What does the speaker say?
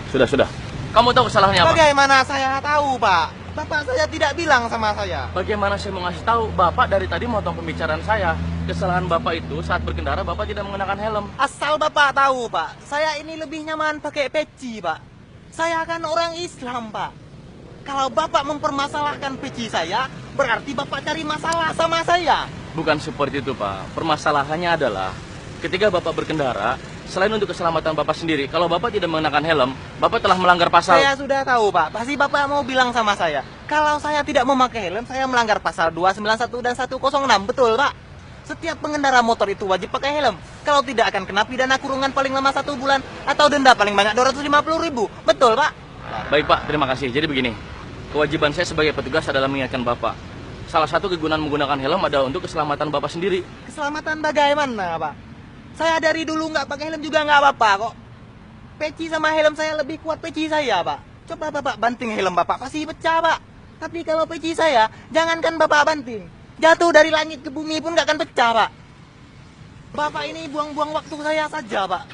Sudah. Kamu tahu kesalahannya apa? Bagaimana saya tahu, Pak? Bapak saya tidak bilang sama saya. Bagaimana saya mau ngasih tahu? Bapak dari tadi motong pembicaraan saya. Kesalahan Bapak itu saat berkendara Bapak tidak mengenakan helm. Asal Bapak tahu, Pak, saya ini lebih nyaman pakai peci, Pak. Saya kan orang Islam, Pak. Kalau Bapak mempermasalahkan peci saya, berarti Bapak cari masalah sama saya. Bukan seperti itu, Pak. Permasalahannya adalah ketika Bapak berkendara, selain untuk keselamatan Bapak sendiri, kalau Bapak tidak mengenakan helm, Bapak telah melanggar pasal. Saya sudah tahu, Pak. Pasti Bapak mau bilang sama saya, kalau saya tidak memakai helm, saya melanggar pasal 291 dan 106. Betul, Pak? Setiap pengendara motor itu wajib pakai helm. Kalau tidak akan kena pidana kurungan paling lama 1 bulan atau denda paling banyak 250.000. Betul, Pak? Baik, Pak. Terima kasih. Jadi begini, kewajiban saya sebagai petugas adalah mengingatkan Bapak. Salah satu kegunaan menggunakan helm adalah untuk keselamatan Bapak sendiri. Keselamatan bagaimana, Pak? Saya dari dulu nggak pakai helm juga nggak apa-apa kok. Peci sama helm saya lebih kuat peci saya, Pak. Coba Bapak banting helm Bapak, pasti pecah, Pak. Tapi kalau peci saya, jangankan Bapak banting. Jatuh dari langit ke bumi pun nggak akan pecah, Pak. Bapak ini buang-buang waktu saya saja, Pak.